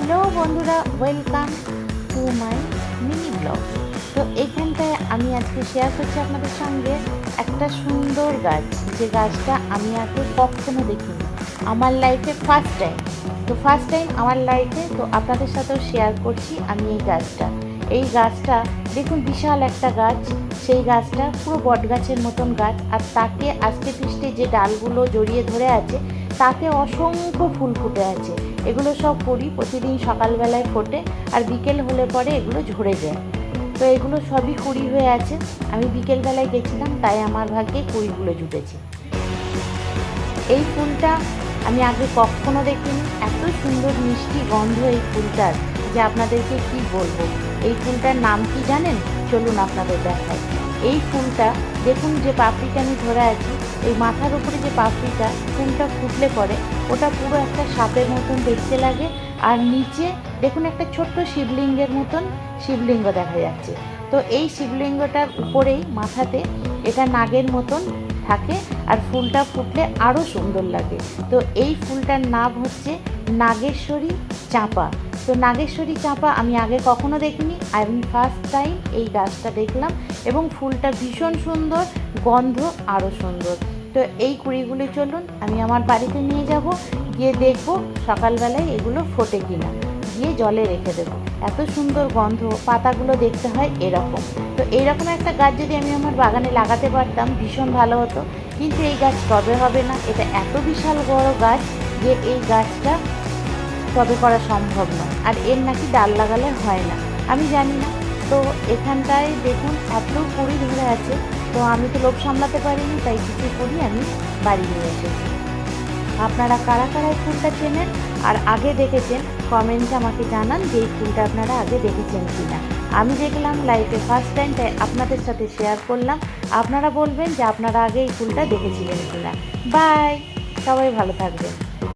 Hello বন্ধুরা, welcome to my mini blog. তো এইখানটায় আমি আজকে শেয়ার করছি আপনাদের সঙ্গে একটা সুন্দর গাছ, যে গাছটা আমি আগে কখনো দেখিনি, আমার লাইফে ফার্স্ট টাইম আমার লাইফে। তো আপনাদের সাথেও শেয়ার করছি আমি এই গাছটা দেখুন, বিশাল একটা গাছ। সেই গাছটা পুরো বট গাছের মতন গাছ, আর তাকে আস্তে পিষ্টে যে ডালগুলো জড়িয়ে ধরে আছে তাতে অসংখ্য ফুল ফুটে আছে। এগুলো সব প্রতিদিন সকালবেলায় ফোটে, আর বিকেল হলে পরে এগুলো ঝরে যায়। তো এগুলো সবই কুড়ি হয়ে আছে। আমি বিকেলবেলায় গেছিলাম, তাই আমার ভাগ্যে কুড়িগুলো জুটেছে। এই ফুলটা আমি আগে কখনো দেখিনি, এত সুন্দর মিষ্টি গন্ধ এই ফুলটার যে আপনাদেরকে কি বলবো। এই ফুলটার নাম কি জানেন? চলুন আপনাদের দেখাই। এই ফুলটা দেখুন, যে পাপড়িটা আমি ধরে আছি, এই মাথার উপরে যে পাপড়িটা, ফুলটা ফুটলে পরে ওটা পুরো একটা সাপের মতন দেখতে লাগে। আর নিচে দেখুন একটা ছোট্ট শিবলিঙ্গের মতন শিবলিঙ্গ দেখা যাচ্ছে। তো এই শিবলিঙ্গটার উপরেই মাথাতে এটা নাগের মতন থাকে, আর ফুলটা ফুটলে আরও সুন্দর লাগে। তো এই ফুলটার নাম হচ্ছে নাগেশ্বরী চাঁপা। তো নাগেশ্বরী চাঁপা আমি আগে কখনো দেখিনি, আমি ফার্স্ট টাইম এই গাছটা দেখলাম, এবং ফুলটা ভীষণ সুন্দর, গন্ধ আরও সুন্দর। তো এই কুড়িগুলি চলুন আমি আমার বাড়িতে নিয়ে যাব, গিয়ে দেখবো সকালবেলায় এগুলো ফোটে কিনা, গিয়ে জলে রেখে দেবো। এত সুন্দর গন্ধ, পাতাগুলো দেখতে হয় এরকম। তো এইরকম একটা গাছ যদি আমি আমার বাগানে লাগাতে পারতাম ভীষণ ভালো হতো, কিন্তু এই গাছ টবে হবে না। এটা এত বিশাল বড় গাছ যে এই গাছটা টবে করা সম্ভব নয়, আর এর নাকি ডাল লাগালে হয় না, আমি জানি না। তো এখানটায় দেখুন এত কুড়ি ধরে আছে। তো আমি তো লোভ সামলাতে পারিনি, তাই কিছু কুড়ি আমি বাড়ি নিয়ে এসেছি। আপনারা কারা কারা এই ফুলটা চেনেন আর আগে দেখেছেন, কমেন্টে আমাকে জানান যে এই ফুলটা আপনারা আগে দেখেছেন কি না। আমি দেখলাম লাইফে ফার্স্ট টাইম, তাই আপনাদের সাথে শেয়ার করলাম। আপনারা বলবেন যে আপনারা আগে এই ফুলটা দেখেছিলেন কি না। বাই, সবাই ভালো থাকবেন।